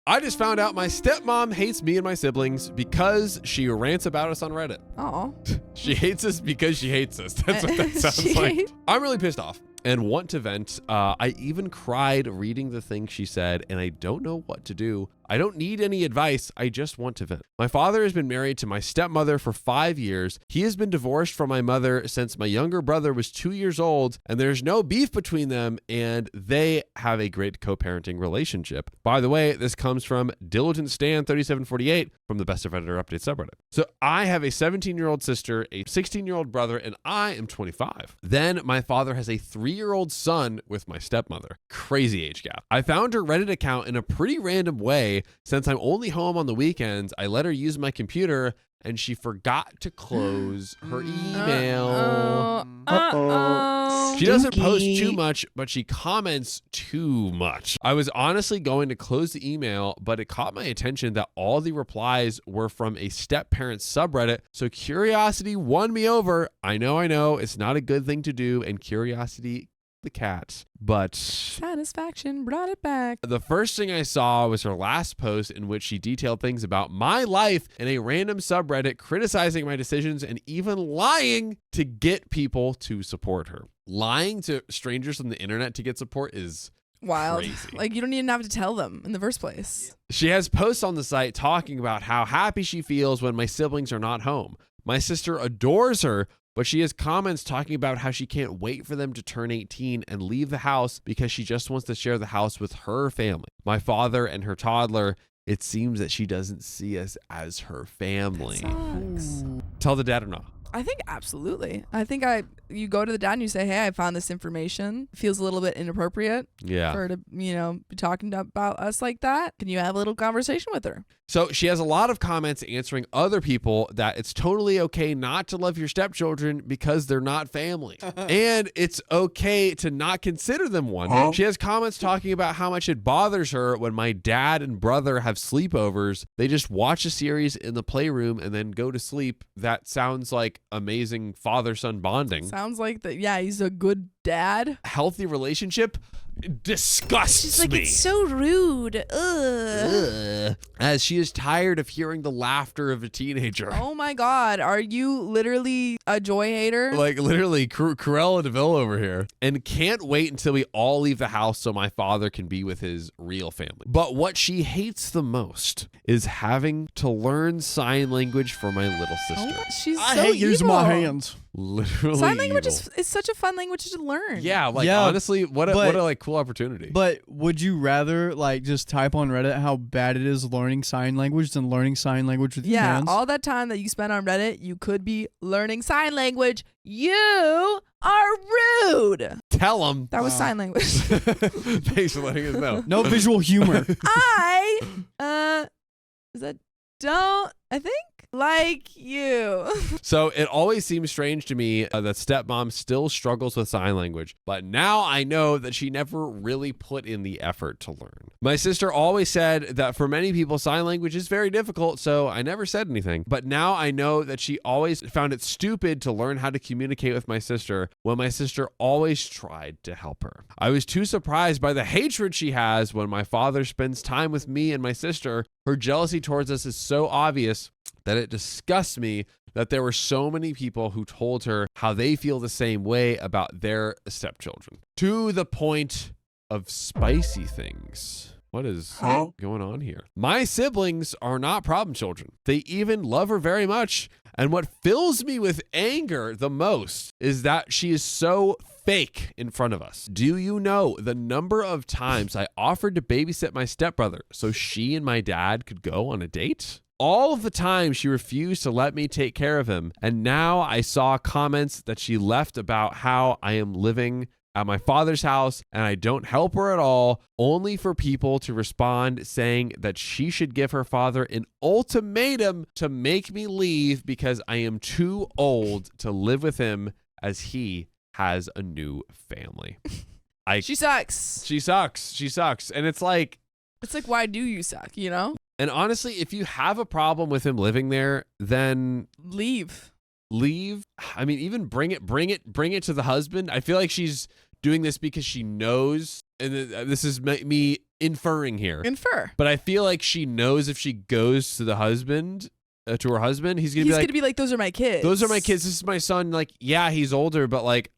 I just found out my stepmom hates me and my siblings because she rants about us on Reddit. Oh. She hates us because she hates us. That's what that sounds like. I'm really pissed off and want to vent. I even cried reading the thing she said, and I don't know what to do. I don't need any advice. I just want to vent. My father has been married to my stepmother for 5 years. He has been divorced from my mother since my younger brother was 2 years old, and there's no beef between them, and they have a great co-parenting relationship. By the way, this comes from Diligent Stan 3748 from the Best of Redditor Updates subreddit. So I have a 17-year-old sister, a 16-year-old brother, and I am 25. Then my father has a 3-year-old son with my stepmother. Crazy age gap. I found her Reddit account in a pretty random way. Since I'm only home on the weekends, I let her use my computer and she forgot to close her email. She doesn't post too much, but she comments too much. I was honestly going to close the email, but it caught my attention that all the replies were from a step-parent subreddit, so curiosity won me over. I know, it's not a good thing to do, and curiosity the cat, but satisfaction brought it back. The first thing I saw was her last post in which she detailed things about my life in a random subreddit, criticizing my decisions and even lying to get people to support her. Lying to strangers on the internet to get support is wild. Crazy. Like, you don't even have to tell them in the first place. She has posts on the site talking about how happy she feels when my siblings are not home. My sister adores her, but she has comments talking about how she can't wait for them to turn 18 and leave the house because she just wants to share the house with her family. My father and her toddler, it seems that she doesn't see us as her family. Sucks. Tell the dad or not. I think absolutely. I think you go to the dad and you say, hey, I found this information. Feels a little bit inappropriate for her to, be talking about us like that. Can you have a little conversation with her? So she has a lot of comments answering other people that it's totally okay not to love your stepchildren because they're not family. And it's okay to not consider them one. Huh? She has comments talking about how much it bothers her when my dad and brother have sleepovers. They just watch a series in the playroom and then go to sleep. That sounds like amazing father-son bonding. Sounds like that. Yeah, he's a good dad. Healthy relationship disgusts She's like, me. it's so rude. Ugh. As she is tired of hearing the laughter of a teenager. Oh my God. Are you literally a joy hater? Like literally Cruella de Vil over here. And can't wait until we all leave the house so my father can be with his real family. But what she hates the most is having to learn sign language for my little sister. Oh, she's I so hate using my evil. hands. Literally Sign language evil. is such a fun language to learn. Yeah, like Yeah, honestly, what a like cool opportunity. But would you rather like just type on Reddit how bad it is learning sign language than learning sign language with your hands? All that time that you spend on Reddit, you could be learning sign language. You are rude. Tell them. That was sign language. Thanks for letting us know. No visual humor. I think like you. So it always seems strange to me that stepmom still struggles with sign language, but now I know that she never really put in the effort to learn. My sister always said that for many people, sign language is very difficult, so I never said anything. But now I know that she always found it stupid to learn how to communicate with my sister when my sister always tried to help her. I was too surprised by the hatred she has when my father spends time with me and my sister. Her jealousy towards us is so obvious that it disgusts me that there were so many people who told her how they feel the same way about their stepchildren. To the point of spicy things. What is going on here? My siblings are not problem children. They even love her very much. And what fills me with anger the most is that she is so fake in front of us. Do you know the number of times I offered to babysit my stepbrother so she and my dad could go on a date? All of the time she refused to let me take care of him. And now I saw comments that she left about how I am living at my father's house and I don't help her at all, only for people to respond saying that she should give her father an ultimatum to make me leave because I am too old to live with him as he has a new family. She sucks. She sucks. And it's like, why do you suck, you know? And honestly, if you have a problem with him living there, then leave. I mean, even bring it to the husband. I feel like she's doing this because she knows, and this is me inferring here. Infer. But I feel like she knows if she goes to the husband, to her husband, he's gonna be like, those are my kids. Those are my kids. This is my son. Like, yeah, he's older, but like,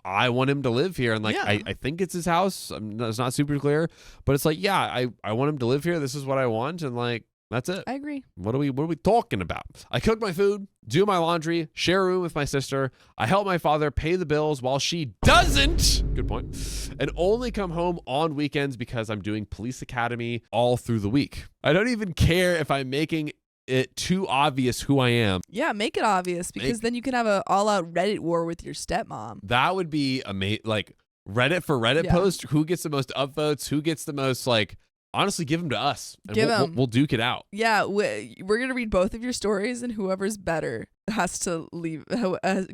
I want him to live here. And like, I think it's his house. It's not super clear, but it's like, yeah, I want him to live here. This is what I want. And like, that's it. I agree. What are we talking about? I cook my food, do my laundry, share a room with my sister. I help my father pay the bills while she doesn't. Good point. And only come home on weekends because I'm doing police academy all through the week. I don't even care if I'm making it too obvious who I am. Yeah, make it obvious because then you can have a all-out Reddit war with your stepmom. That would be amazing. Like Reddit for Reddit post. Who gets the most upvotes? Who gets the most like? Honestly, give them to us. And we'll duke it out. Yeah, we're going to read both of your stories, and whoever's better has to leave,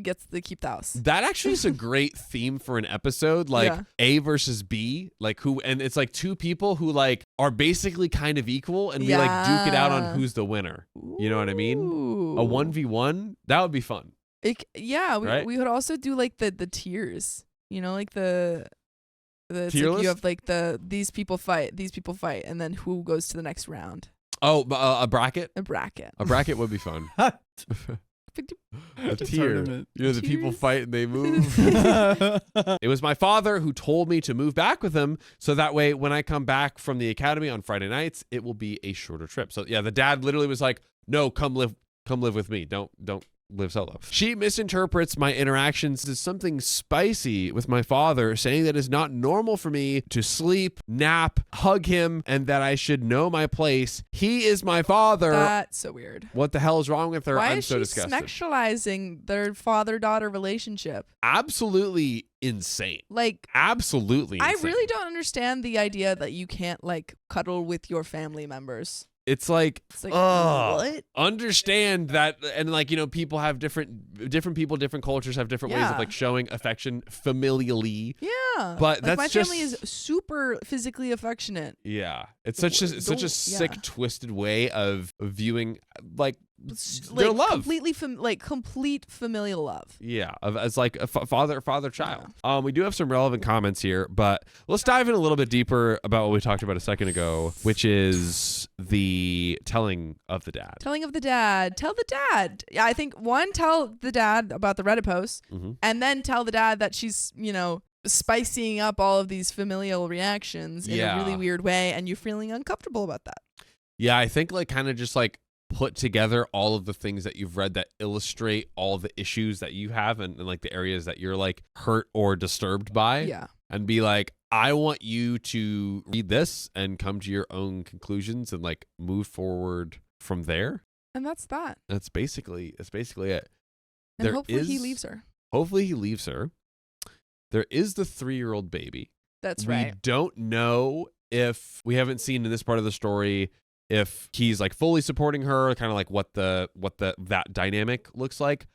gets to keep the house. That actually is a great theme for an episode, like A versus B, like who, and it's like two people who like are basically kind of equal, and we like duke it out on who's the winner. You know what I mean? A 1v1, that would be fun. We would also do like the tiers, you know, like the tier list? You have like these people fight, and then who goes to the next round. Oh, a bracket? A bracket. A bracket would be fun. A tier. You know, the people fight and they move. It was my father who told me to move back with him, so that way when I come back from the academy on Friday nights, it will be a shorter trip. So yeah, the dad literally was like, "No, come live with me. Don't live solo." She misinterprets my interactions as something spicy with my father, saying that it's not normal for me to sleep, nap, hug him, and that I should know my place. He is my father. That's so weird. What the hell is wrong with her? I'm so disgusted. Why is she sexualizing their father-daughter relationship? Absolutely insane. Like, absolutely insane. I really don't understand the idea that you can't like cuddle with your family members. It's like what? Understand that, and like, you know, people have different people, different cultures have different ways of like showing affection familially. Yeah, but like, my family is super physically affectionate. Yeah, it's such a sick, twisted way of viewing like their love, completely complete familial love. Yeah, as like a father child. Yeah. We do have some relevant comments here, but let's dive in a little bit deeper about what we talked about a second ago, which is the telling of the dad. Tell the dad. Yeah, I think tell the dad about the Reddit post, and then tell the dad that she's, you know, spicing up all of these familial reactions in a really weird way, and you're feeling uncomfortable about that. Yeah, I think like kind of just like put together all of the things that you've read that illustrate all the issues that you have and like the areas that you're like hurt or disturbed by. Yeah. And be like, I want you to read this and come to your own conclusions and like move forward from there. And that's that. That's basically it. And hopefully he leaves her. Hopefully he leaves her. There is the 3-year-old baby. That's right. We don't know if we haven't seen in this part of the story if he's like fully supporting her, kind of like what that dynamic looks like.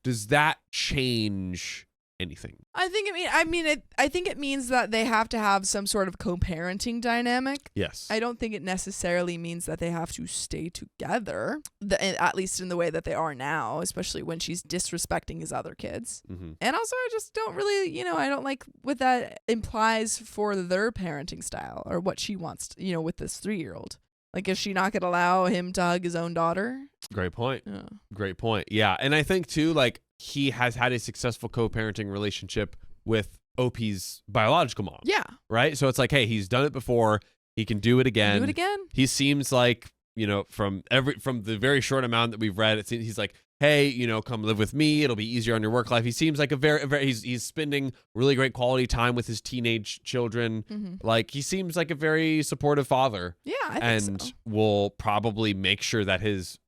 Does that change anything? I think it means that they have to have some sort of co-parenting dynamic. Yes. I don't think it necessarily means that they have to stay together, at least in the way that they are now, especially when she's disrespecting his other kids. Mm-hmm. And also, I just don't really, I don't like what that implies for their parenting style or what she wants, with this 3-year-old. Like, is she not going to allow him to hug his own daughter? Great point. Yeah. Great point. Yeah. And I think, too, like, he has had a successful co-parenting relationship with OP's biological mom. Yeah. Right? So it's like, hey, he's done it before. He can do it again. He seems like, from the very short amount that we've read, he's like, hey, come live with me. It'll be easier on your work life. He seems like he's spending really great quality time with his teenage children. Mm-hmm. Like, he seems like a very supportive father. Yeah, I think so. Will probably make sure that his,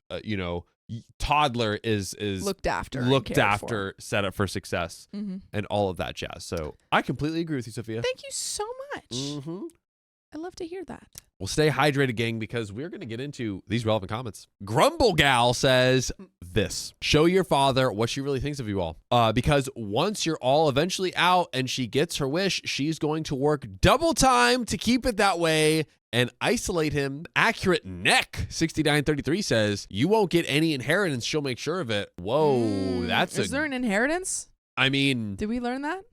toddler is looked after, set up for success, and all of that jazz. So I completely agree with you, Sophia. Thank you so much. Mm-hmm. I love to hear that. Well, stay hydrated, gang, because we're going to get into these relevant comments. Grumble Gal says this: show your father what she really thinks of you all. Because once you're all eventually out and she gets her wish, she's going to work double time to keep it that way and isolate him. Accurate Neck 6933 says, you won't get any inheritance. She'll make sure of it. Whoa, Is there an inheritance? I mean, did we learn that?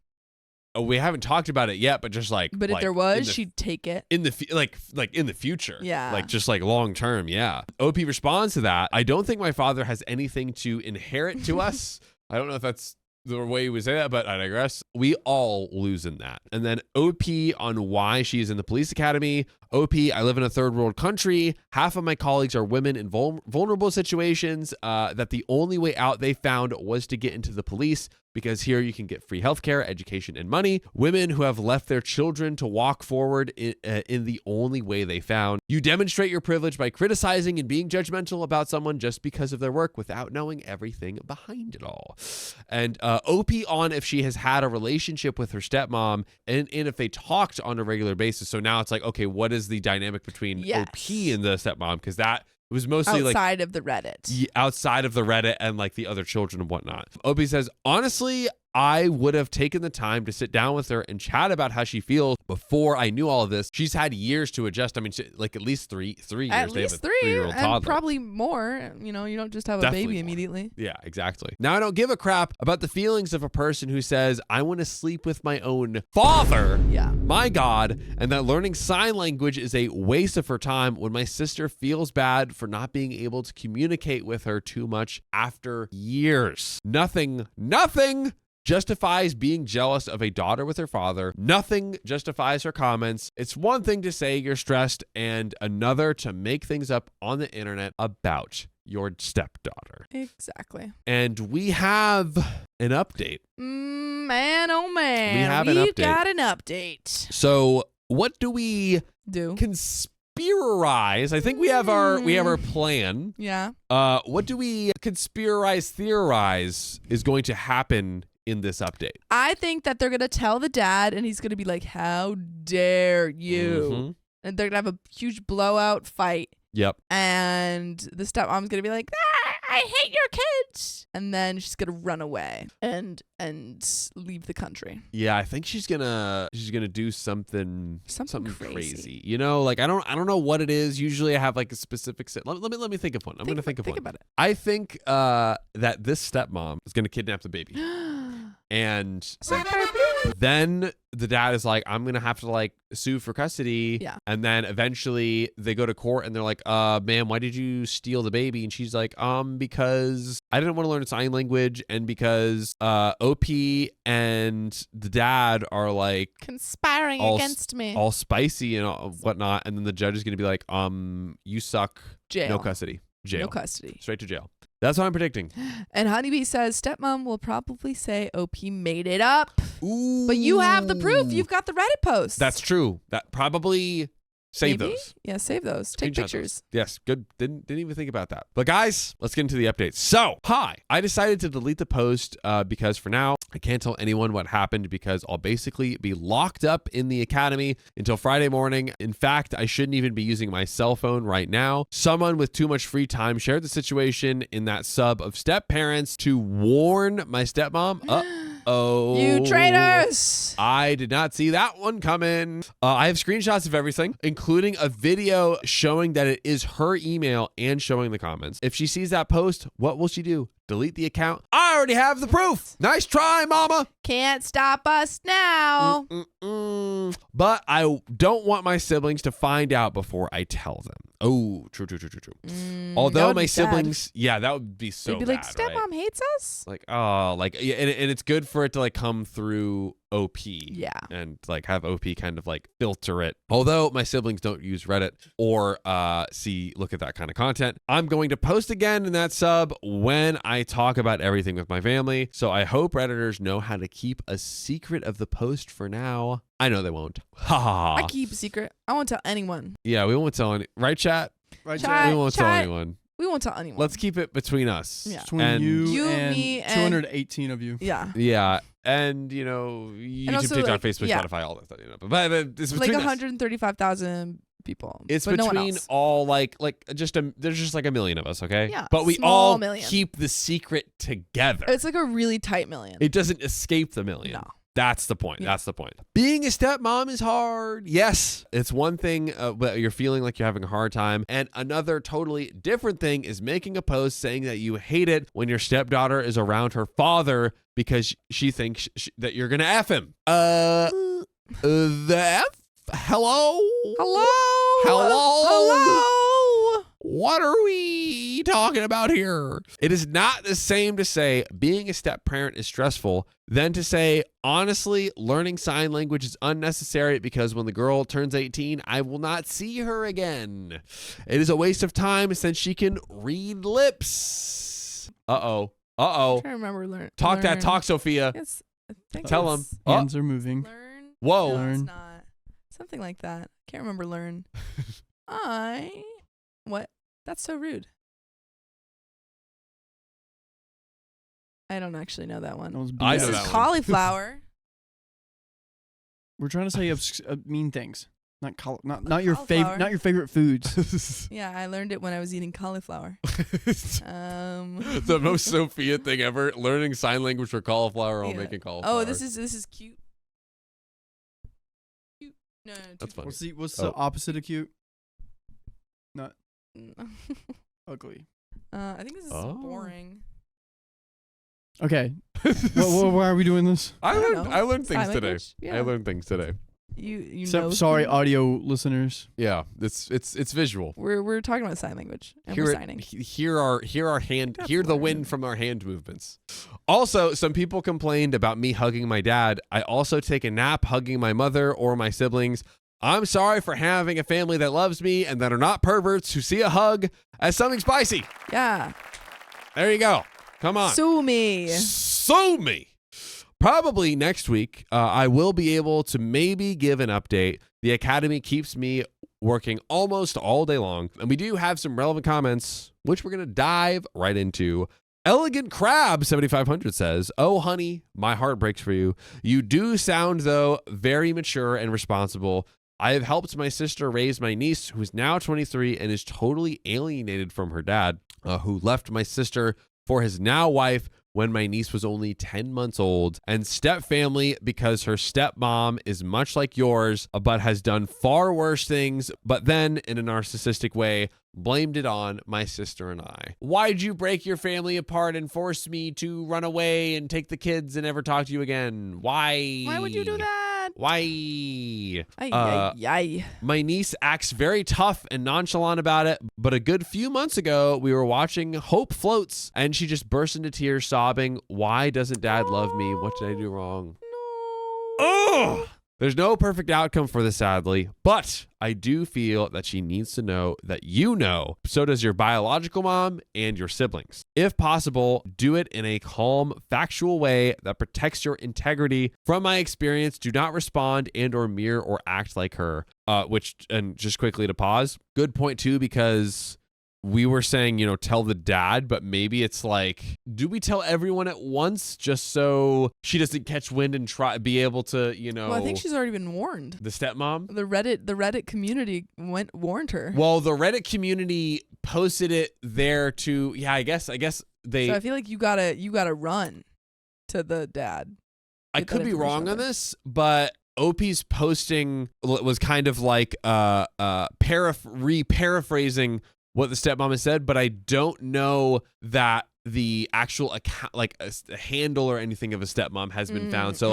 we haven't talked about it yet, but just like, But if like, there was, she'd take it. in the like in the future, Yeah. like just like long term, yeah. OP responds to that. I don't think my father has anything to inherit to us. I don't know if that's the way we say that, but I digress. We all lose in that. And then OP on why she's in the police academy. OP, I live in a third world country. Half of my colleagues are women in vulnerable situations that the only way out they found was to get into the police because here you can get free healthcare, education, and money. Women who have left their children to walk forward in the only way they found. You demonstrate your privilege by criticizing and being judgmental about someone just because of their work without knowing everything behind it all. And OP on if she has had a relationship with her stepmom and if they talked on a regular basis. So now it's like, okay, what is the dynamic between OP and the stepmom? Because that it was mostly outside of the Reddit. Outside of the Reddit and like the other children and whatnot. OP says, honestly, I would have taken the time to sit down with her and chat about how she feels before I knew all of this. She's had years to adjust. I mean, like at least three years. At They have least a 3, 3-year-old and toddler. probably more. You know, you don't just have Definitely a baby more. immediately. Yeah, exactly. Now, I don't give a crap about the feelings of a person who says, I want to sleep with my own father. Yeah. My God, and that learning sign language is a waste of her time when my sister feels bad for not being able to communicate with her too much after years. Nothing justifies being jealous of a daughter with her father. Nothing justifies her comments. It's one thing to say you're stressed and another to make things up on the internet about your stepdaughter. Exactly. And we have an update. Man, oh man. We have an We've update. got an update. So what do we Do. conspirarize? I think we have our plan. Yeah. What do we theorize is going to happen in this update? I think that they're going to tell the dad and he's going to be like, how dare you? Mhm. And they're going to have a huge blowout fight. Yep. And the stepmom's going to be like, I hate your kids. And then she's going to run away and leave the country. Yeah, I think she's gonna do something Crazy. crazy. You know, like I don't know what it is. Usually I have like a specific let me think of one. I'm gonna think of one. Think about it. I think that this stepmom is gonna kidnap the baby. And then the dad is like, I'm going to have to like sue for custody. Yeah. And then eventually they go to court and they're like, ma'am, why did you steal the baby? And she's like, because I didn't want to learn sign language and because OP and the dad are like Conspiring against me. all spicy and whatnot. And then the judge is going to be like, you suck. Jail. No custody. Jail. No custody. Straight to jail. That's what I'm predicting. And Honeybee says stepmom will probably say OP made it up. Ooh. But you have the proof. You've got the Reddit posts. That's true. That probably save Maybe? those. Yeah, save those. Take Screenshot pictures. those. Yes, good. Didn't even think about that. But guys, let's get into the updates. So, hi. I decided to delete the post because for now, I can't tell anyone what happened because I'll basically be locked up in the academy until Friday morning. In fact, I shouldn't even be using my cell phone right now. Someone with too much free time shared the situation in that sub of step parents to warn my stepmom. Oh, You traitors! I did not see that one coming. I have screenshots of everything, including a video showing that it is her email and showing the comments. If she sees that post, what will she do? Delete the account? I already have the proof. Nice try, mama. Can't stop us now. But I don't want my siblings to find out before I tell them. Oh, true. That Although would my be sad. siblings, yeah, that would be so They'd be bad, like, right? stepmom hates us? Like, oh, like, yeah, and it's good for it to like come through OP. Yeah. And like have OP kind of like filter it. Although my siblings don't use Reddit or look at that kind of content. I'm going to post again in that sub when I talk about everything with my family. So I hope Redditors know how to keep a secret of the post for now. I know they won't. Ha ha I ha. keep a secret. I won't tell anyone. Yeah, we won't tell any. Right, chat? Right, Chat. We won't tell Chat. anyone. We won't tell anyone. Let's keep it between us. Yeah. Between And- you and me, and 218 of you. Yeah. Yeah. And, you know, YouTube, also, TikTok, like, Facebook, yeah. Spotify, all that stuff. You know. But it's Like between us. 135,000 people. It's but no one between else. all there's just like a million of us, okay? Yeah, But we small all million. keep the secret together. It's like a really tight million. It doesn't escape the million. No. That's the point. Yeah. That's the point. Being a stepmom is hard. Yes, it's one thing, but you're feeling like you're having a hard time. And another totally different thing is making a post saying that you hate it when your stepdaughter is around her father because she thinks that you're gonna F him. The F? Hello? Hello? Hello? What are we talking about here? It is not the same to say being a step parent is stressful than to say, honestly, learning sign language is unnecessary because when the girl turns 18, I will not see her again. It is a waste of time since she can read lips. Uh-oh. I'm trying to remember Talk that talk, Sophia. Tell him. Hands are moving. Learn. Whoa. No, Learn. it's not. Something like that. Can't remember learn. What? That's so rude. I don't actually know that one. That was I BS. know This that is one. cauliflower. We're trying to say mean things, not not your Cauliflower. not your favorite foods. Yeah, I learned it when I was eating cauliflower. The most Sophia thing ever, learning sign language for cauliflower while Yeah. making cauliflower. Oh, this is cute. Cute. No, That's funny. What's the opposite of cute? Not funny. ugly. I think this is boring. Okay. Why are we doing this? I don't learned know. I learned things Sign today. language? Yeah. I learned things today. You So, know. sorry, things. audio listeners. Yeah, it's visual. We're talking about sign language and we're signing. Hear That's the learned. wind from our hand movements. Also, some people complained about me hugging my dad. I also take a nap hugging my mother or my siblings. I'm sorry for having a family that loves me and that are not perverts who see a hug as something spicy. Yeah. There you go. Come on. Sue me. Sue me. Probably next week, I will be able to maybe give an update. The Academy keeps me working almost all day long, and we do have some relevant comments, which we're going to dive right into. Elegant Crab 7500 says, "Oh, honey, my heart breaks for you. You do sound, though, very mature and responsible. I have helped my sister raise my niece, who is now 23 and is totally alienated from her dad, who left my sister for his now wife when my niece was only 10 months old, and step family because her stepmom is much like yours, but has done far worse things, but then in a narcissistic way, blamed it on my sister and I. Why'd you break your family apart and force me to run away and take the kids and never talk to you again? Why? Why would you do that? Why? Ay. My niece acts very tough and nonchalant about it, but a good few months ago, we were watching Hope Floats, and she just burst into tears sobbing, "Why doesn't dad love me? What did I do wrong?" Ugh! There's no perfect outcome for this, sadly, but I do feel that she needs to know that you know. So does your biological mom and your siblings. If possible, do it in a calm, factual way that protects your integrity. From my experience, do not respond and or mirror or act like her. And just quickly to pause, good point too, because we were saying, tell the dad, but maybe it's like, do we tell everyone at once just so she doesn't catch wind and be able to, Well, I think she's already been warned. the stepmom? The Reddit community warned her. Well, the Reddit community posted it there to, I guess they. So I feel like you gotta run to the dad. I Get could that be wrong information on out there. this, but OP's posting was kind of like paraphrasing what the stepmom has said, but I don't know that the actual account, like a handle or anything of a stepmom has been found. So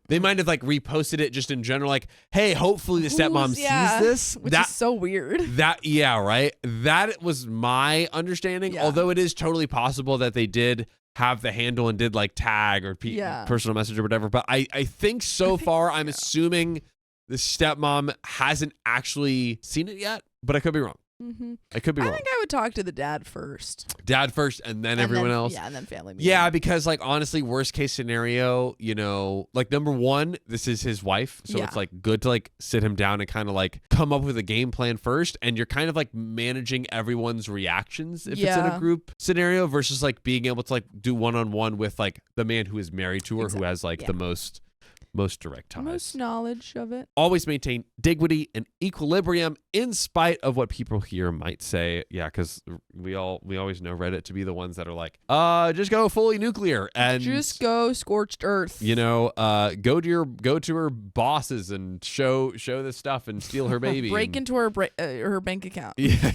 they might have like reposted it just in general, like, hey, hopefully the stepmom sees this. Which is so weird. Right? That was my understanding, Yeah. although it is totally possible that they did have the handle and did like tag or personal message or whatever. But I think so far, I'm assuming the stepmom hasn't actually seen it yet, but I could be wrong. I could be wrong. I think I would talk to the dad first. Dad first and then everyone else. Yeah, and then family meeting. Yeah, because like honestly, worst case scenario, like number one, this is his wife. So it's like good to like sit him down and kind of like come up with a game plan first. And you're kind of like managing everyone's reactions if it's in a group scenario versus like being able to like do one-on-one with like the man who is married to her, who has like the most direct ties. Most knowledge of it. Always maintain dignity and equilibrium in spite of what people here might say. Yeah, because we always know Reddit to be the ones that are like, just go fully nuclear and just go scorched earth. Go to her bosses and show this stuff and steal her baby. Break into her bank account. Yeah,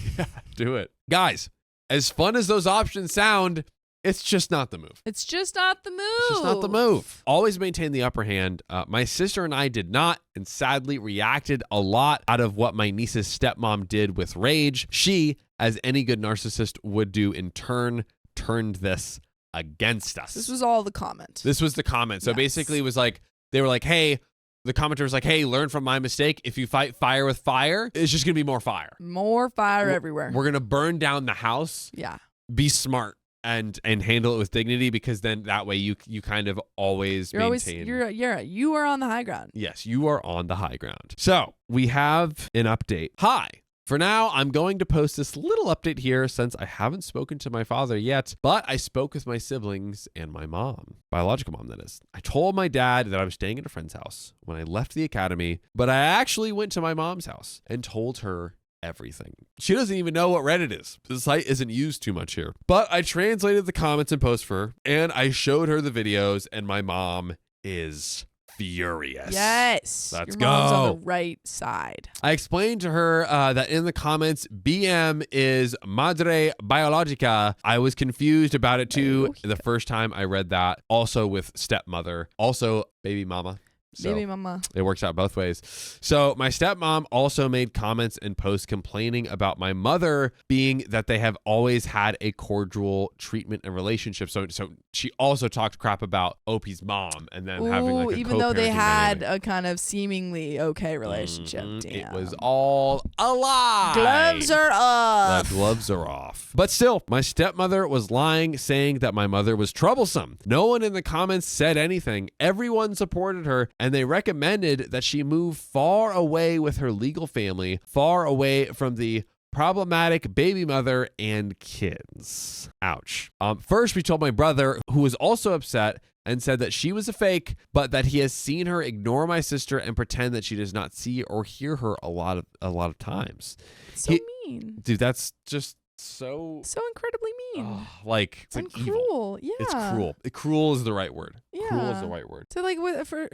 do it, guys. As fun as those options sound, It's just not the move. It's just not the move. It's just not the move. Always maintain the upper hand. My sister and I did not, and sadly reacted a lot out of what my niece's stepmom did with rage. She, as any good narcissist would do in turn, turned this against us. This was all the comment. This was the comment. So basically it was like, they were like, hey, the commenter was like, hey, learn from my mistake. If you fight fire with fire, it's just going to be more fire. More fire everywhere. We're going to burn down the house. Yeah. Be smart and handle it with dignity, because then that way you kind of always maintain. You are on the high ground. Yes, you are on the high ground. So we have an update. Hi. For now, I'm going to post this little update here since I haven't spoken to my father yet, but I spoke with my siblings and my mom, biological mom, that is. I told my dad that I was staying at a friend's house when I left the academy, but I actually went to my mom's house and told her everything. She doesn't even know what Reddit is. The site isn't used too much here. But I translated the comments and posts for her, and I showed her the videos, and my mom is furious. Yes. Let's Your mom's go. on the right side. I explained to her that in the comments, BM is Madre Biologica. I was confused about it too the first time I read that. Also with stepmother. Also baby mama. So baby mama. It works out both ways. So my stepmom also made comments and posts complaining about my mother, being that they have always had a cordial treatment and relationship. So she also talked crap about OP's mom, and then having like a even though they co-parenting had dynamic. a kind of seemingly okay relationship. Damn. It was all a lie. Gloves are off. The gloves are off. But still, my stepmother was lying, saying that my mother was troublesome. No one in the comments said anything. Everyone supported her, and they recommended that she move far away with her legal family, far away from the problematic baby mother and kids. Ouch. First, we told my brother, who was also upset, and said that she was a fake, but that he has seen her ignore my sister and pretend that she does not see or hear her a lot of times. So mean. Dude, that's just so incredibly mean. Like, it's and like evil. Cruel. Yeah. It's cruel. Cruel is the right word. Yeah. Cruel is the right word. So like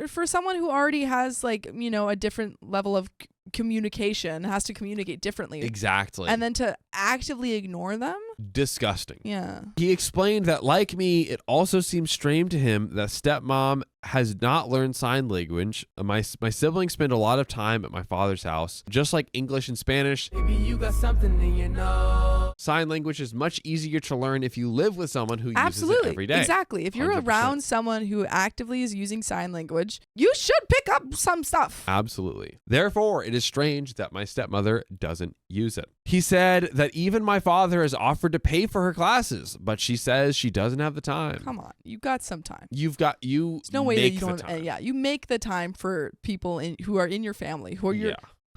for someone who already has like, you know, a different level of communication, has to communicate differently. Exactly. And then to actively ignore them? Disgusting. Yeah. He explained that, like me, it also seems strange to him that stepmom has not learned sign language. My siblings spend a lot of time at my father's house, just like English and Spanish. Maybe you got something in your nose. Sign language is much easier to learn if you live with someone who uses it every day. Exactly. If you're 100%. around someone who actively is using sign language, you should pick up some stuff. Absolutely. Therefore, it is strange that my stepmother doesn't use it. He said that even my father has offered to pay for her classes, but she says she doesn't have the time. Come on, you got some time. There's no way that you don't. You make the time for people who are in your family, who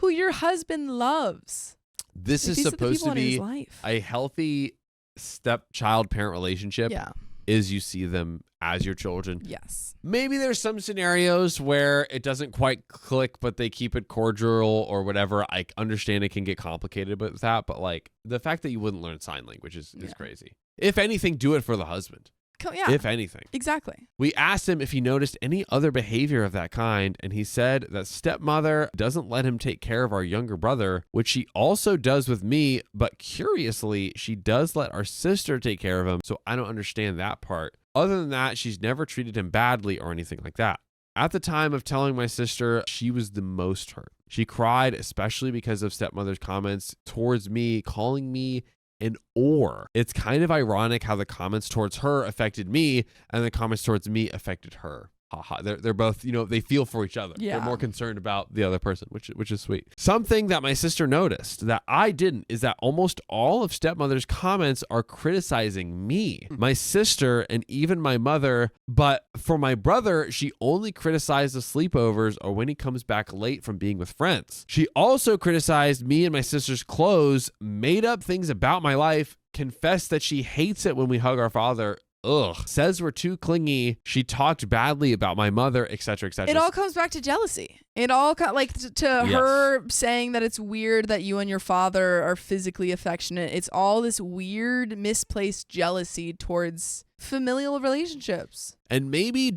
your husband loves. This is supposed to be a healthy stepchild parent relationship. Yeah. Is you see them as your children. Yes. Maybe there's some scenarios where it doesn't quite click, but they keep it cordial or whatever. I understand it can get complicated with that, but like the fact that you wouldn't learn sign language is crazy. If anything, do it for the husband. Yeah. If anything. Exactly. We asked him if he noticed any other behavior of that kind, and he said that stepmother doesn't let him take care of our younger brother, which she also does with me, but curiously, she does let our sister take care of him, so I don't understand that part. Other than that, she's never treated him badly or anything like that. At the time of telling my sister, she was the most hurt. She cried, especially because of stepmother's comments towards me, calling me an or. It's kind of ironic how the comments towards her affected me and the comments towards me affected her. Haha. They're both, they feel for each other. Yeah. They're more concerned about the other person, which is sweet. Something that my sister noticed that I didn't is that almost all of stepmother's comments are criticizing me, my sister, and even my mother. But for my brother, she only criticized the sleepovers or when he comes back late from being with friends. She also criticized me and my sister's clothes, made up things about my life, confessed that she hates it when we hug our father. Ugh. Says we're too clingy. She talked badly about my mother, etc., etc. It all comes back to jealousy. It all her saying that it's weird that you and your father are physically affectionate. It's all this weird, misplaced jealousy towards familial relationships. And maybe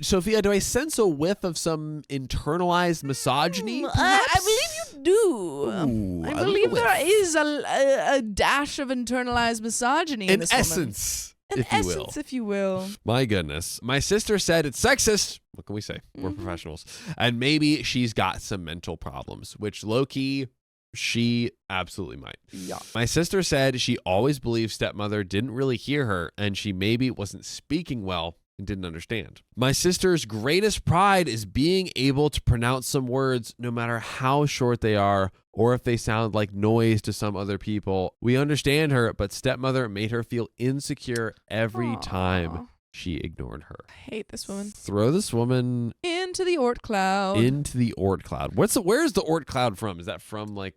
Sophia, do I sense a whiff of some internalized misogyny? I believe you do. I believe there is a dash of internalized misogyny in this essence. An if you will. essence, if you will. My goodness. My sister said it's sexist. What can we say? We're professionals. And maybe she's got some mental problems, which low-key, she absolutely might. Yeah. My sister said she always believed stepmother didn't really hear her and she maybe wasn't speaking well and didn't understand. My sister's greatest pride is being able to pronounce some words no matter how short they are or if they sound like noise to some other people. We understand her, but stepmother made her feel insecure every time she ignored her. I hate this woman. Throw this woman into the Oort cloud. Into the Oort cloud. Where's the Oort cloud from? Is that from like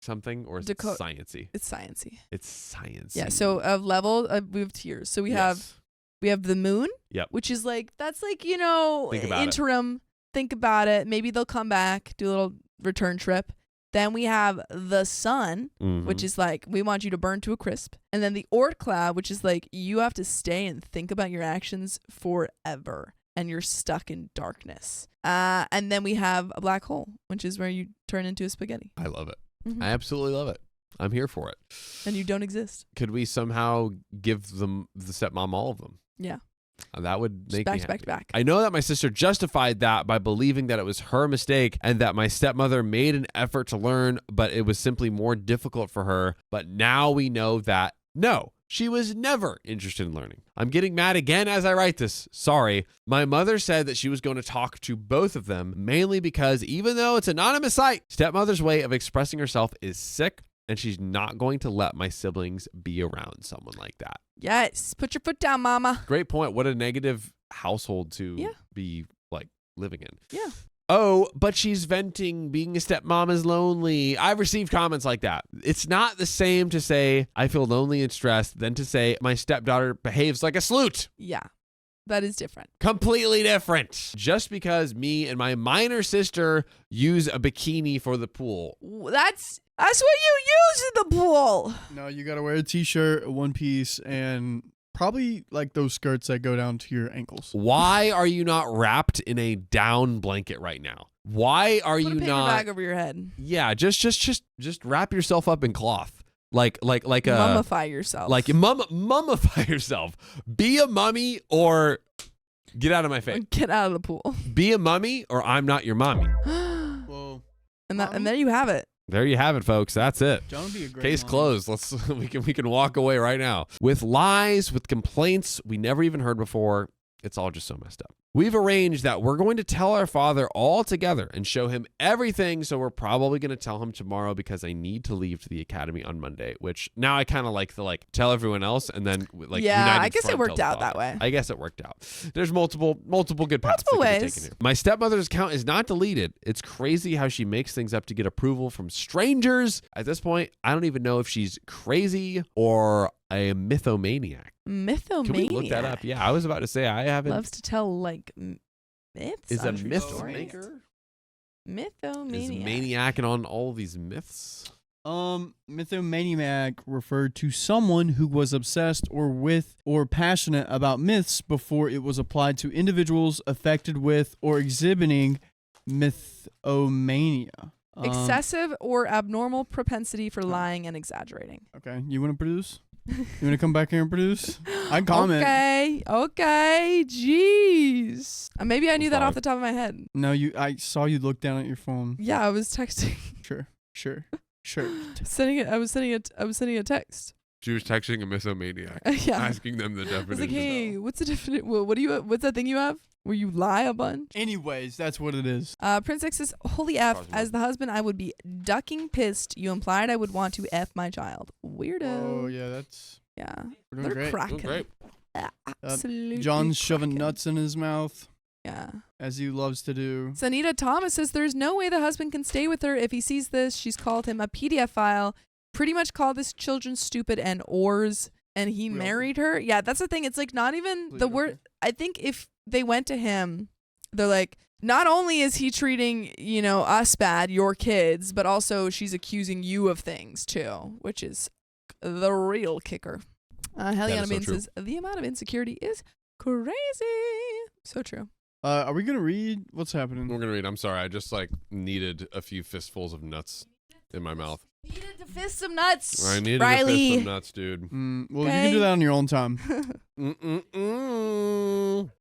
something or is it sciencey? It's sciencey. It's sciencey. Yeah. So of level, we have tiers. So we have the moon. Yep. Which is like Think about interim. Think about it. Maybe they'll come back, do a little return trip. Then we have the sun, which is like, we want you to burn to a crisp. And then the Oort cloud, which is like, you have to stay and think about your actions forever. And you're stuck in darkness. And then we have a black hole, which is where you turn into a spaghetti. I love it. I absolutely love it. I'm here for it. And you don't exist. Could we somehow give them the stepmom all of them? Yeah. That would make me happy. Back to back. I know that my sister justified that by believing that it was her mistake and that my stepmother made an effort to learn, but it was simply more difficult for her. But now we know that no, she was never interested in learning. I'm getting mad again as I write this. Sorry. My mother said that she was going to talk to both of them, mainly because even though it's an anonymous site, stepmother's way of expressing herself is sick. And she's not going to let my siblings be around someone like that. Yes. Put your foot down, mama. Great point. What a negative household to be like living in. Yeah. Oh, but she's venting. Being a stepmom is lonely. I've received comments like that. It's not the same to say I feel lonely and stressed than to say my stepdaughter behaves like a sloot. Yeah. That is different. Completely different. Just because me and my minor sister use a bikini for the pool. That's what you use in the pool. No, you gotta wear a t-shirt, a one piece, and probably like those skirts that go down to your ankles. Why are you not wrapped in a down blanket right now? Why are you Put a paper not bag over your head? Yeah, just wrap yourself up in cloth. Like mummify yourself. Like mummify yourself. Be a mummy or get out of my face. Get out of the pool. Be a mummy or I'm not your mommy. Whoa. And there you have it. There you have it, folks. That's it. John would be a great Case mom. closed. We can walk away right now. With lies, with complaints we never even heard before. It's all just so messed up. We've arranged that we're going to tell our father all together and show him everything. So we're probably going to tell him tomorrow because I need to leave to the academy on Monday, which now I kind of like the tell everyone else and then I guess it worked out that way. I guess it worked out. There's multiple good paths multiple that can be ways. taken here. My stepmother's account is not deleted. It's crazy how she makes things up to get approval from strangers. At this point, I don't even know if she's crazy or a mythomaniac. Mythomaniac. Can we look that up? Yeah, I was about to say I haven't. Loves to tell myths. Is a untrue myth stories. maker? Mythomaniac. Is maniacing on all these myths? Mythomaniac referred to someone who was obsessed or with or passionate about myths before it was applied to individuals affected with or exhibiting mythomania. Excessive or abnormal propensity for lying and exaggerating. Okay, you want to produce? You want to come back here and produce? I comment. Okay. Jeez. Maybe I knew that off the top of my head. No, I saw you look down at your phone. Yeah, I was texting. Sure. I was sending a text. She was texting a mythomaniac, asking them the definition. I was like, hey, what's the definition? What's that thing you have where you lie a bunch? Anyways, that's what it is. Prince X says, holy F, as the husband, I would be ducking pissed. You implied I would want to F my child. Weirdo. Oh, yeah, that's... Yeah. We're doing They're great. cracking. Great. Absolutely John's shoving cracking. nuts in his mouth. Yeah. As he loves to do. Sanita Thomas says, there's no way the husband can stay with her if he sees this. She's called him a PDF file. Pretty much called this children stupid and ors. And he married her. Yeah, that's the thing. It's like not even the word. I think if they went to him, they're like, not only is he treating, us bad, your kids, but also she's accusing you of things too, which is the real kicker. Heliana Min says, the amount of insecurity is crazy. So true. Are we going to read what's happening? We're going to read. I'm sorry. I just needed a few fistfuls of nuts in my mouth. Needed to fist some nuts. I needed Riley. to fist some nuts, dude. Well, you can do that on your own time.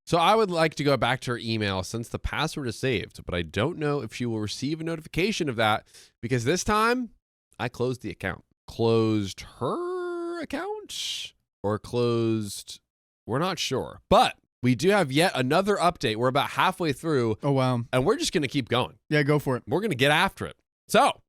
So I would like to go back to her email since the password is saved, but I don't know if she will receive a notification of that because this time I closed the account. Closed her account or closed, we're not sure. But we do have yet another update. We're about halfway through. Oh, wow. And we're just going to keep going. Yeah, go for it. We're going to get after it. So,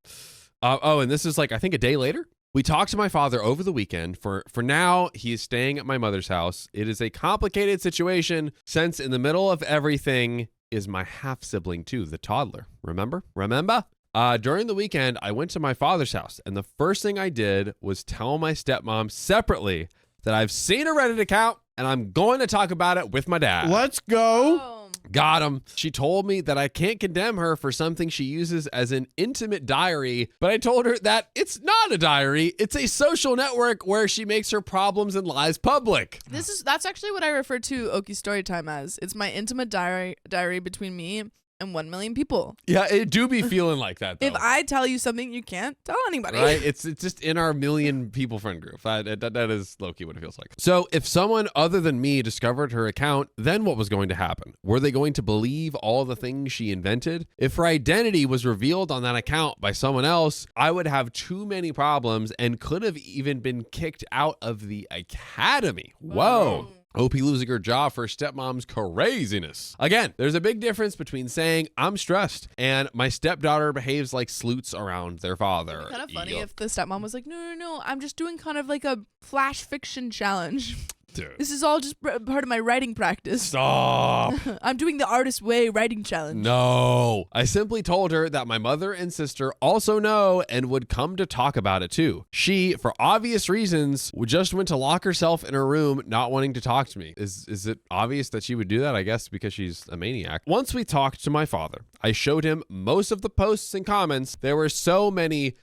and this is like, I think a day later. We talked to my father over the weekend. For now, he is staying at my mother's house. It is a complicated situation since in the middle of everything is my half-sibling too, the toddler. Remember? During the weekend, I went to my father's house, and the first thing I did was tell my stepmom separately that I've seen a Reddit account, and I'm going to talk about it with my dad. Let's go. Oh. Got him. She told me that I can't condemn her for something she uses as an intimate diary, but I told her that it's not a diary. It's a social network where she makes her problems and lies public. That's actually what I refer to Okie Storytime as. It's my intimate diary between me and 1 million people. Yeah, it do be feeling like that, though. If I tell you something, you can't tell anybody. Right? It's just in our million people friend group. That is low-key what it feels like. So if someone other than me discovered her account, then what was going to happen? Were they going to believe all the things she invented? If her identity was revealed on that account by someone else, I would have too many problems and could have even been kicked out of the academy. Whoa. OP losing her job for stepmom's craziness. Again, there's a big difference between saying I'm stressed and my stepdaughter behaves like sleuths around their father. It'd be kind of funny if the stepmom was like, no, I'm just doing kind of like a flash fiction challenge. Dude. This is all just part of my writing practice. Stop. I'm doing the artist way writing challenge. No. I simply told her that my mother and sister also know and would come to talk about it too. She, for obvious reasons, just went to lock herself in her room, not wanting to talk to me. Is it obvious that she would do that? I guess because she's a maniac. Once we talked to my father, I showed him most of the posts and comments. There were so many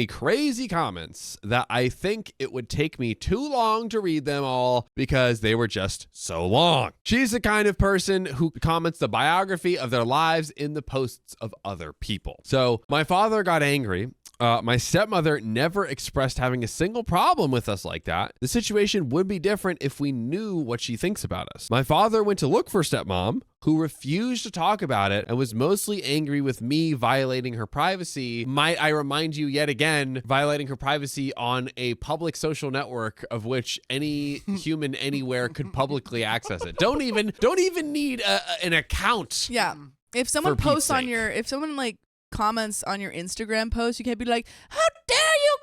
crazy comments that I think it would take me too long to read them all because they were just so long. She's the kind of person who comments the biography of their lives in the posts of other people. So my father got angry. My stepmother never expressed having a single problem with us like that. The situation would be different if we knew what she thinks about us. My father went to look for stepmom, who refused to talk about it and was mostly angry with me violating her privacy. Might I remind you yet again, violating her privacy on a public social network of which any human anywhere could publicly access it. Don't even need an account. Yeah. If someone For posts Pete's on sake. if someone like comments on your Instagram post, you can't be like, how dare you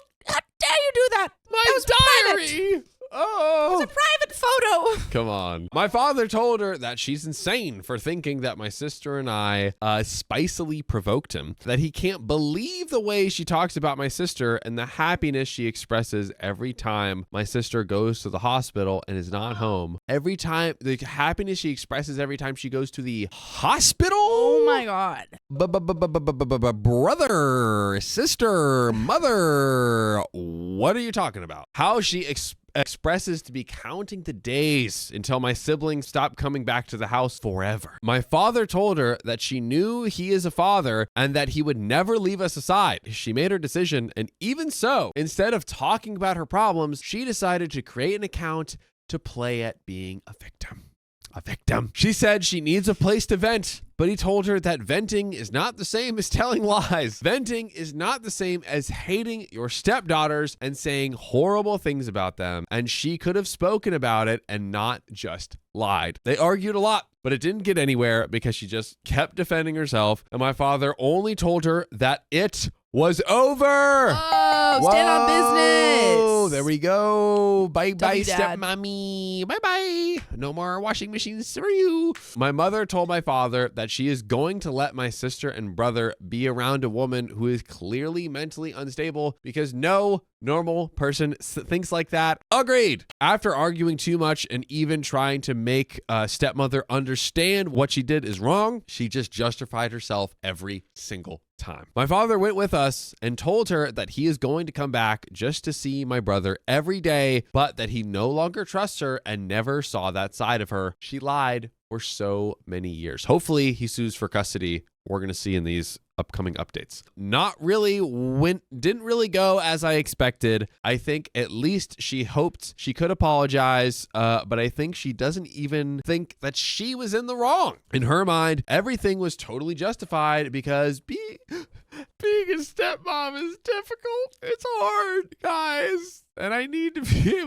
do that? My That was diary. private. Oh. It's a private photo. Come on. My father told her that she's insane for thinking that my sister and I spicily provoked him, that he can't believe the way she talks about my sister and the happiness she expresses every time my sister goes to the hospital and is not home. Every time, the happiness she expresses every time she goes to the hospital. Oh my God. Brother, sister, mother, what are you talking about? How she expresses to be counting the days until my siblings stop coming back to the house forever. My father told her that she knew he is a father and that he would never leave us aside. She made her decision, and even so, instead of talking about her problems, she decided to create an account to play at being a victim. She said she needs a place to vent, but he told her that venting is not the same as telling lies. Venting is not the same as hating your stepdaughters and saying horrible things about them, and she could have spoken about it and not just lied. They argued a lot, but it didn't get anywhere because she just kept defending herself, and my father only told her that it was over. Oh, stand on business. There we go. Bye, W Dad. stepmommy. Bye. No more washing machines for you. My mother told my father that she is going to let my sister and brother be around a woman who is clearly mentally unstable because no normal person thinks like that. Agreed. After arguing too much and even trying to make stepmother understand what she did is wrong, she just justified herself every single time. My father went with us and told her that he is going to come back just to see my brother every day, but that he no longer trusts her and never saw that side of her. She lied for so many years. Hopefully he sues for custody. We're going to see in these upcoming updates. Didn't really go as I expected. I think at least she hoped she could apologize, but I think she doesn't even think that she was in the wrong. In her mind, everything was totally justified because being a stepmom is difficult. It's hard, guys. And I need to be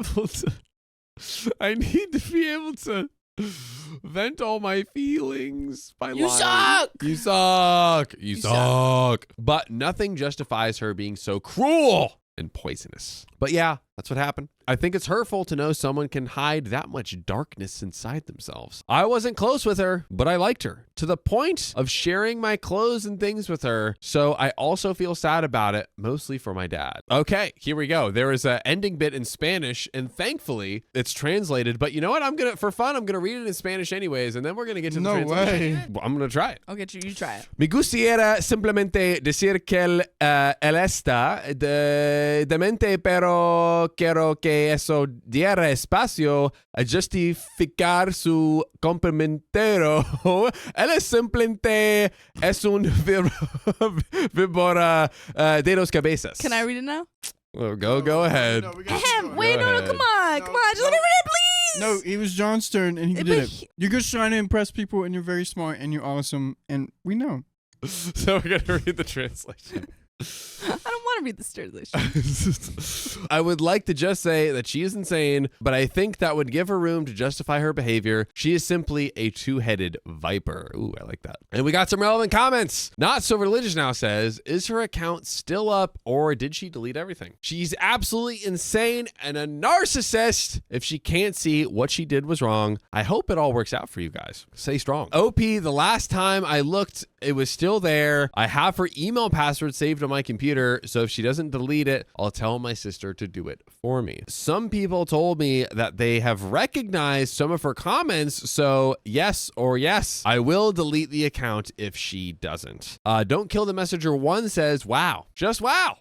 able to vent all my feelings by lying. You suck. But nothing justifies her being so cruel and poisonous. But yeah, that's what happened. I think it's hurtful to know someone can hide that much darkness inside themselves. I wasn't close with her, but I liked her to the point of sharing my clothes and things with her. So I also feel sad about it, mostly for my dad. Okay, here we go. There is an ending bit in Spanish, and thankfully it's translated. But you know what? For fun, I'm gonna read it in Spanish anyways, and then we're gonna get to the translation. No way. I'm gonna try it. Okay, you try it. Me gustaría simplemente decir que él está de mente, pero quiero que eso diera espacio a justificar su comentario. Él simplemente es un víbora de dos cabezas. Can I read it now? Well, go ahead. No, wait, no, come on, just let me read it, please. No, it was John's turn, and he did it. You're just trying to impress people, and you're very smart, and you're awesome, and we know. So we're going to read the translation. I don't want to read this translation. I would like to just say that she is insane, but I think that would give her room to justify her behavior. She is simply a two-headed viper. Ooh, I like that. And we got some relevant comments. Not So Religious now says, is her account still up or did she delete everything? She's absolutely insane and a narcissist if she can't see what she did was wrong. I hope it all works out for you guys. Stay strong. OP, the last time I looked, it was still there. I have her email password saved on my computer, so if she doesn't delete it, I'll tell my sister to do it for me. Some people told me that they have recognized some of her comments, so yes, I will delete the account if she doesn't. Don't Kill the Messenger 1 says, wow, just wow.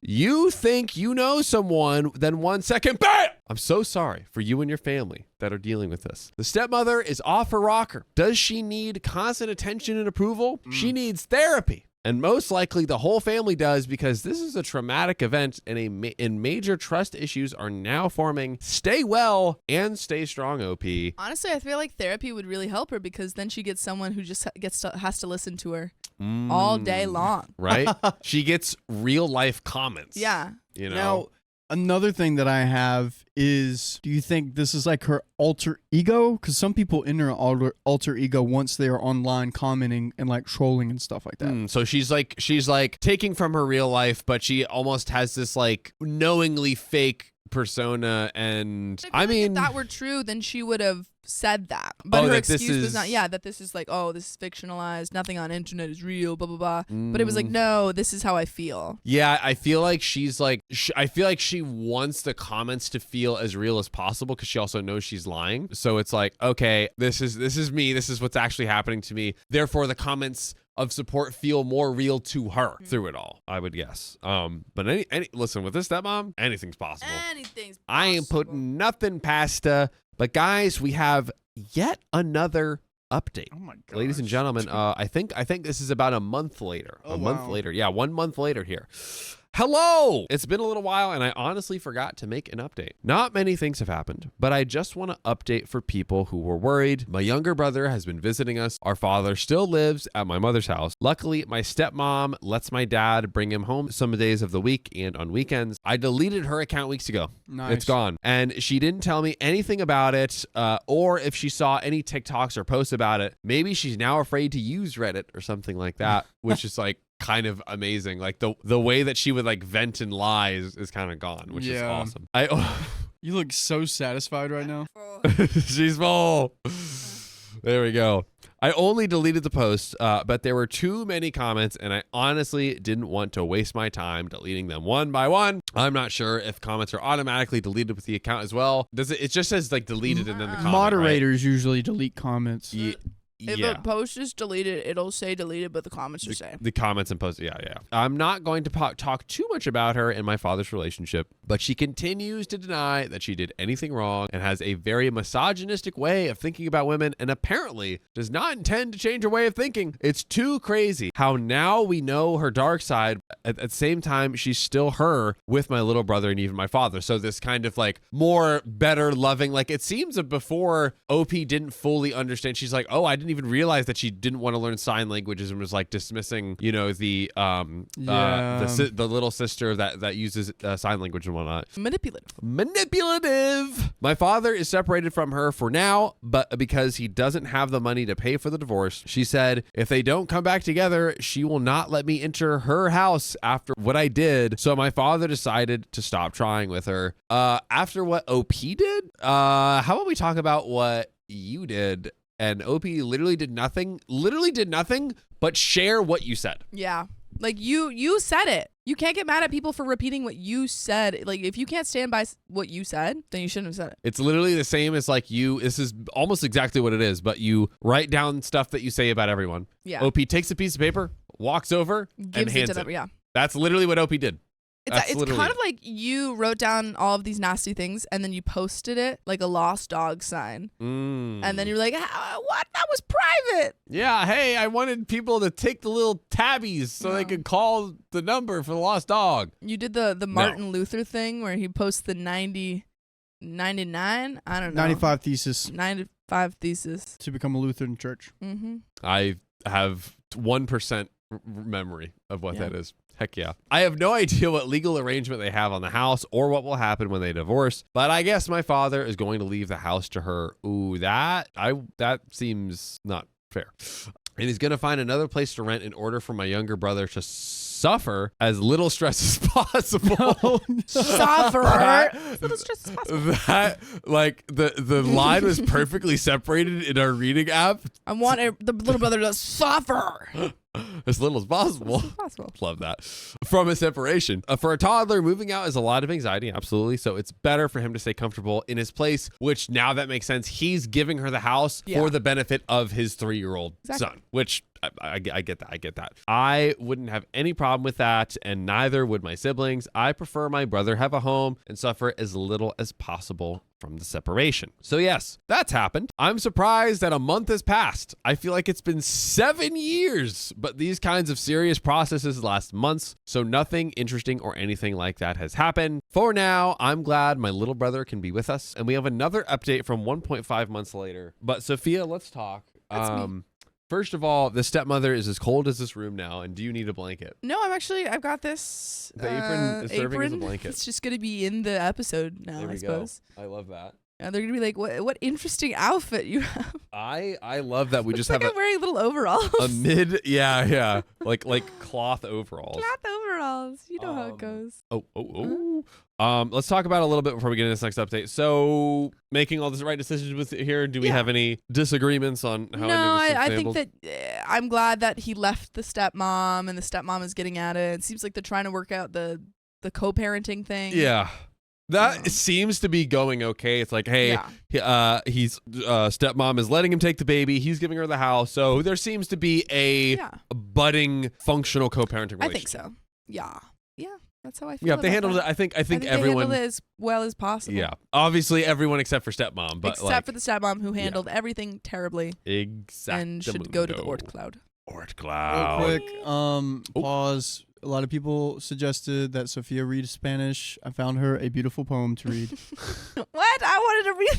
You think you know someone, then 1 second, bam! I'm so sorry for you and your family that are dealing with this. The stepmother is off her rocker. Does she need constant attention and approval? She needs therapy. And most likely the whole family does, because this is a traumatic event and major trust issues are now forming. Stay well and stay strong, OP. Honestly, I feel like therapy would really help her, because then she gets someone who just has to listen to her all day long. Right? She gets real life comments. Yeah. You know? Now, another thing that I have is, do you think this is like her alter ego? Because some people enter alter ego once they are online commenting and like trolling and stuff like that. So she's like taking from her real life, but she almost has this like knowingly fake persona. And I mean, if that were true, then she would have said that. But her excuse was not, that this is like, oh, this is fictionalized, nothing on internet is real, blah, blah, blah. But it was like, no, this is how I feel. Yeah, I feel like she's like, I feel like she wants the comments to feel as real as possible, because she also knows she's lying. So it's like, okay, this is me. This is what's actually happening to me. Therefore, the comments of support feel more real to her through it all, I would guess. But listen, with this stepmom, anything's possible. I ain't putting nothing past her. But guys, we have yet another update. Oh my God. Ladies and gentlemen, I think this is about a month later. Month later. Yeah, 1 month later here. Hello! It's been a little while, and I honestly forgot to make an update. Not many things have happened, but I just want to update for people who were worried. My younger brother has been visiting us. Our father still lives at my mother's house. Luckily, my stepmom lets my dad bring him home some days of the week and on weekends. I deleted her account weeks ago. Nice. It's gone. And she didn't tell me anything about it, or if she saw any TikToks or posts about it. Maybe she's now afraid to use Reddit or something like that, which is like kind of amazing. Like the way that she would like vent and lie is kind of gone, which is awesome. You look so satisfied right now. She's full. There we go. I only deleted the post, but there were too many comments, and I honestly didn't want to waste my time deleting them one by one. I'm not sure if comments are automatically deleted with the account as well. Does it? It just says like deleted and then the comment, Moderators usually delete comments. Yeah. If a post is deleted, it'll say deleted, but the comments will say. The comments and posts, yeah. I'm not going to talk too much about her and my father's relationship, but she continues to deny that she did anything wrong and has a very misogynistic way of thinking about women and apparently does not intend to change her way of thinking. It's too crazy how now we know her dark side. At the same time, she's still her with my little brother and even my father. So this kind of like more better loving, like it seems that before OP didn't fully understand. She's like, oh, I didn't even realize that she didn't want to learn sign languages and was like dismissing, you know, the little sister that uses sign language and whatnot. Manipulative. My father is separated from her for now, but because he doesn't have the money to pay for the divorce, she said, if they don't come back together, she will not let me enter her house after what I did. So my father decided to stop trying with her. After what OP did, how about we talk about what you did? And OP literally did nothing but share what you said. Yeah. Like you said it. You can't get mad at people for repeating what you said. Like if you can't stand by what you said, then you shouldn't have said it. It's literally the same as like this is almost exactly what it is, but you write down stuff that you say about everyone. Yeah. OP takes a piece of paper, walks over, and hands it. Yeah. That's literally what OP did. It's kind of like you wrote down all of these nasty things and then you posted it like a lost dog sign. And then you're like, what? That was private. Yeah. Hey, I wanted people to take the little tabbies so they could call the number for the lost dog. You did the Martin Luther thing where he posts the 99. I don't know. 95 thesis. 95 thesis. To become a Lutheran church. Mm-hmm. I have 1% memory of what that is. Heck yeah. I have no idea what legal arrangement they have on the house or what will happen when they divorce, but I guess my father is going to leave the house to her. Ooh, that seems not fair. And he's going to find another place to rent in order for my younger brother to suffer as little stress as possible. Suffer as little stress as possible. That, like, the line was perfectly separated in our reading app. I want the little brother to suffer. As little as possible. Love that. From a separation. For a toddler, moving out is a lot of anxiety, absolutely. So it's better for him to stay comfortable in his place, which now that makes sense. He's giving her the house for the benefit of his 3-year-old son, which I get that. I wouldn't have any problem with that, and neither would my siblings. I prefer my brother have a home and suffer as little as possible from the separation. So yes, that's happened. I'm surprised that a month has passed. I feel like it's been 7 years, but these kinds of serious processes last months, so nothing interesting or anything like that has happened. For now, I'm glad my little brother can be with us, and we have another update from 1.5 months later. But Sophia, let's talk. First of all, the stepmother is as cold as this room now, and do you need a blanket? No, I've got this. The apron is serving as a blanket. It's just going to be in the episode now, I suppose. I love that. And they're going to be like, what interesting outfit you have. I love that we just have I'm wearing little overalls. A like cloth overalls. Cloth overalls. You know how it goes. Let's talk about it a little bit before we get into this next update. So, making all the right decisions with it here. Do we have any disagreements on how? No, I think that I'm glad that he left the stepmom, and the stepmom is getting at it. It seems like they're trying to work out the co-parenting thing. Yeah. That seems to be going okay. It's like, hey, he's stepmom is letting him take the baby. He's giving her the house. So there seems to be a budding, functional co-parenting relationship. I think so. Yeah. That's how I feel. Yeah, they handled it. I think everyone handled it as well as possible. Yeah, obviously everyone except for stepmom, but except for the stepmom who handled everything terribly. Exactly. And should go to the Ort Cloud. Ort Cloud. Real quick, pause. A lot of people suggested that Sophia read Spanish. I found her a beautiful poem to read. What? I wanted to read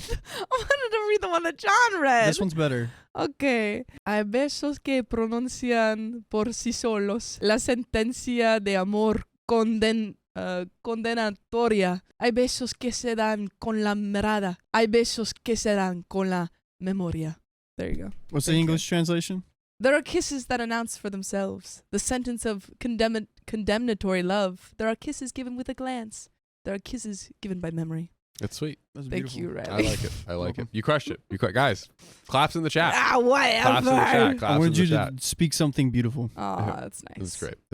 the one that John read. This one's better. Okay. Hay besos que pronuncian por sí solos la sentencia de amor condenatoria. Hay besos que se dan con la mirada. Hay besos que se dan con la memoria. There you go. What's the English translation? There are kisses that announce for themselves the sentence of condemnatory love. There are kisses given with a glance. There are kisses given by memory. It's sweet. Thank you, Riley. I like it. You crushed it. Guys, claps in the chat. Whatever. Claps in the chat. I wanted you to speak something beautiful. Oh, that's nice. It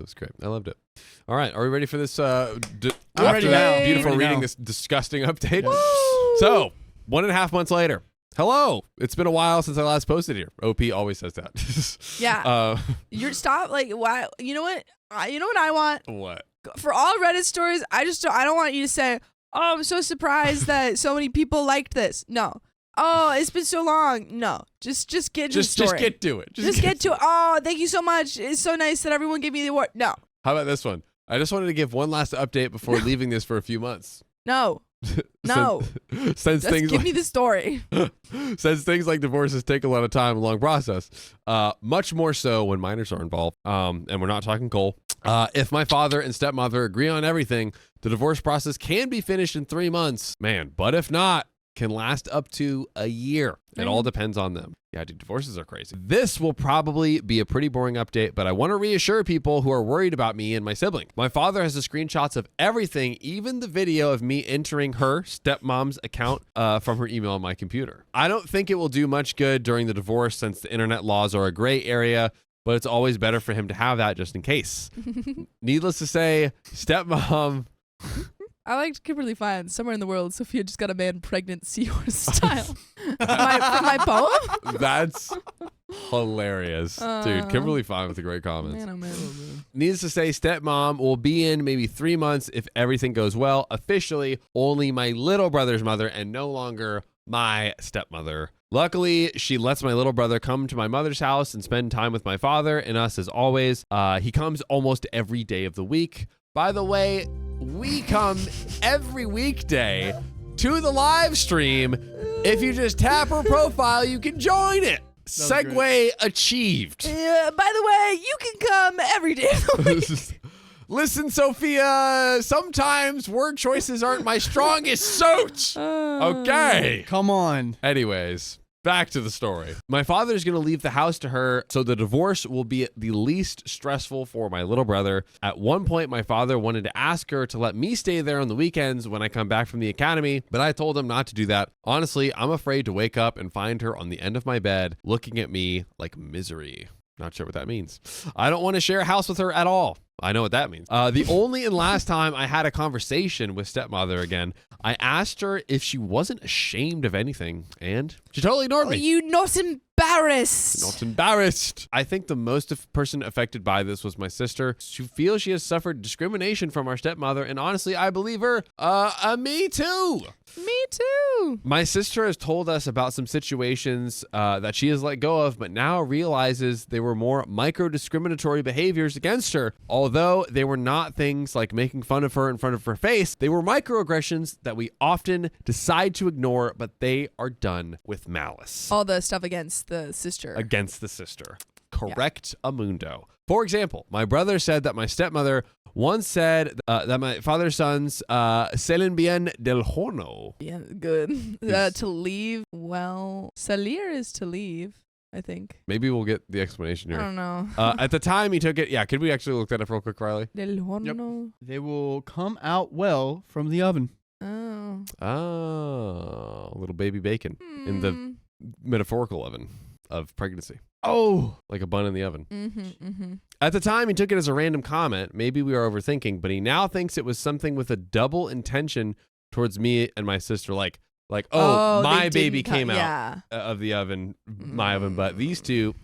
was great. I loved it. All right. Are we ready for this? ready now. Beautiful Ready reading now. this disgusting update. Woo! So, 1.5 months later, Hello. It's been a while since I last posted here. OP always says that. Yeah. You're stop. Like, why? You know what? You know what I want? What? For all Reddit stories, I don't want you to say, oh, I'm so surprised that so many people liked this. No. Oh, it's been so long. No. Just get to the story. Just get to it. Just get to it. Oh, thank you so much. It's so nice that everyone gave me the award. No. How about this one? I just wanted to give one last update before leaving this for a few months. No. No. Since Just things give me the story. Since things like divorces take a lot of time, a long process, much more so when minors are involved, and we're not talking Cole. If my father and stepmother agree on everything, the divorce process can be finished in 3 months. Man, but if not, can last up to a year. It all depends on them. Yeah, dude, divorces are crazy. This will probably be a pretty boring update, but I want to reassure people who are worried about me and my sibling. My father has the screenshots of everything, even the video of me entering her stepmom's account from her email on my computer. I don't think it will do much good during the divorce since the internet laws are a gray area, but it's always better for him to have that just in case. Needless to say, stepmom... I liked Kimberly Fine. Somewhere in the world, Sophia just got a man pregnant seahorse style. my poem? That's hilarious. Dude, Kimberly Fine with the great comments. Man, oh man. Needless to say, stepmom will be in maybe 3 months if everything goes well. Officially, only my little brother's mother and no longer my stepmother. Luckily, she lets my little brother come to my mother's house and spend time with my father and us as always. He comes almost every day of the week. By the way, we come every weekday to the live stream. If you just tap her profile, you can join it. Segue achieved. Yeah, by the way, you can come every day of the week. Listen, Sophia, sometimes word choices aren't my strongest suit. Okay. Come on. Anyways, back to the story. My father's going to leave the house to her, so the divorce will be the least stressful for my little brother. At one point, my father wanted to ask her to let me stay there on the weekends when I come back from the academy, but I told him not to do that. Honestly, I'm afraid to wake up and find her on the end of my bed looking at me like misery. Not sure what that means. I don't want to share a house with her at all. I know what that means. The only and last time I had a conversation with stepmother again, I asked her if she wasn't ashamed of anything, and she totally ignored me. Are you not embarrassed? Not embarrassed. I think the most person affected by this was my sister. She feels she has suffered discrimination from our stepmother, and honestly, I believe her. Me too. Me too. My sister has told us about some situations that she has let go of, but now realizes they were more micro-discriminatory behaviors against her. Although they were not things like making fun of her in front of her face, they were microaggressions that we often decide to ignore, but they are done with malice. All the stuff against the sister. Against the sister. Correct, Amundo. For example, my brother said that my stepmother once said that my father's sons salen bien del horno. Yeah, good. To leave, well, salir is to leave, I think. Maybe we'll get the explanation here. I don't know. At the time he took it, yeah, could we actually look that up real quick, Riley? Del horno. They will come out well from the oven. Oh. Oh, little baby bacon in the metaphorical oven of pregnancy. Oh, like a bun in the oven. At the time, he took it as a random comment. Maybe we are overthinking, but he now thinks it was something with a double intention towards me and my sister. Like, my baby came out of the oven, my oven, but these two,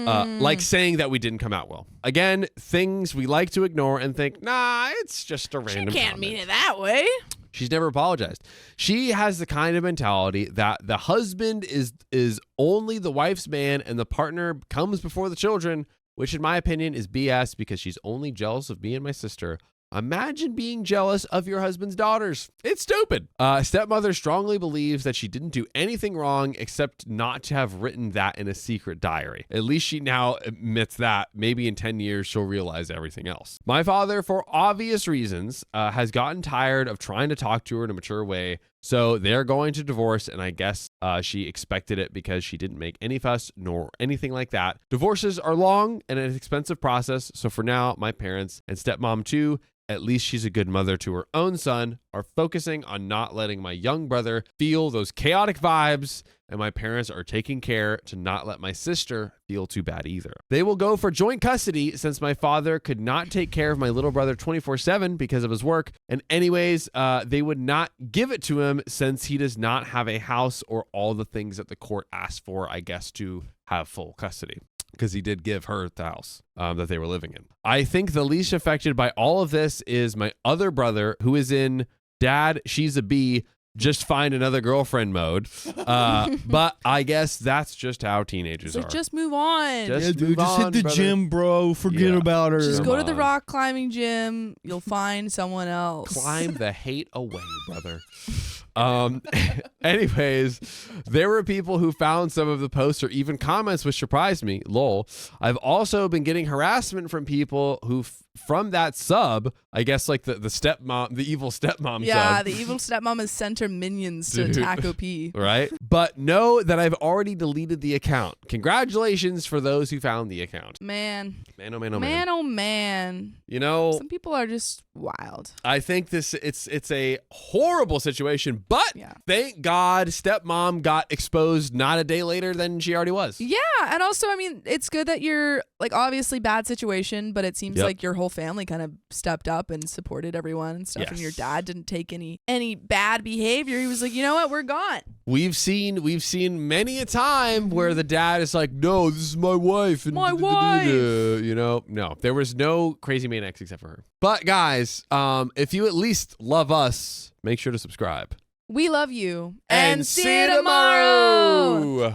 like saying that we didn't come out well. Again, things we like to ignore and think, nah, it's just a random She can't comment. mean it that way. She's never apologized. She has the kind of mentality that the husband is only the wife's man and the partner comes before the children, which in my opinion is BS because she's only jealous of me and my sister. Imagine being jealous of your husband's daughters. It's stupid. Stepmother strongly believes that she didn't do anything wrong except not to have written that in a secret diary. At least she now admits that. Maybe in 10 years, she'll realize everything else. My father, for obvious reasons, has gotten tired of trying to talk to her in a mature way. So they're going to divorce, and I guess she expected it because she didn't make any fuss nor anything like that. Divorces are long and an expensive process. So for now, my parents and stepmom too, at least she's a good mother to her own son, are focusing on not letting my young brother feel those chaotic vibes and my parents are taking care to not let my sister feel too bad either. They will go for joint custody since my father could not take care of my little brother 24/7 because of his work. And anyways, they would not give it to him since he does not have a house or all the things that the court asked for, I guess, to have full custody. Because he did give her the house that they were living in. I think the least affected by all of this is my other brother, who is in dad, she's a B, just find another girlfriend mode. But I guess that's just how teenagers So are. just move on. Just hit the gym, bro. Forget about her. Just Come go to the on. rock climbing gym. You'll find someone else. Climb the hate away, brother. Anyways, there were people who found some of the posts or even comments, which surprised me. Lol. I've also been getting harassment from people who, from that sub, I guess like the stepmom, the evil stepmom Yeah, sub. the evil stepmom has sent her minions to Dude. attack OP. Right? But know that I've already deleted the account. Congratulations for those who found the account. Man. Man, oh man, oh man. Man, oh man. You know, Some people are just wild. I think it's a horrible situation, but Yeah. thank God stepmom got exposed not a day later than she already was. Yeah, and also, I mean, it's good that you're, like, obviously bad situation, but it seems Yep. like your whole family kind of stepped up and supported everyone and stuff, and your Yes. dad didn't take any bad behavior. He was like, you know what, we're gone. We've seen many a time where the dad is like, no, this is my wife. And My wife. You know, no, there was no crazy maniacs except for her. But guys, if you at least love us, make sure to subscribe. We love you. And see you tomorrow.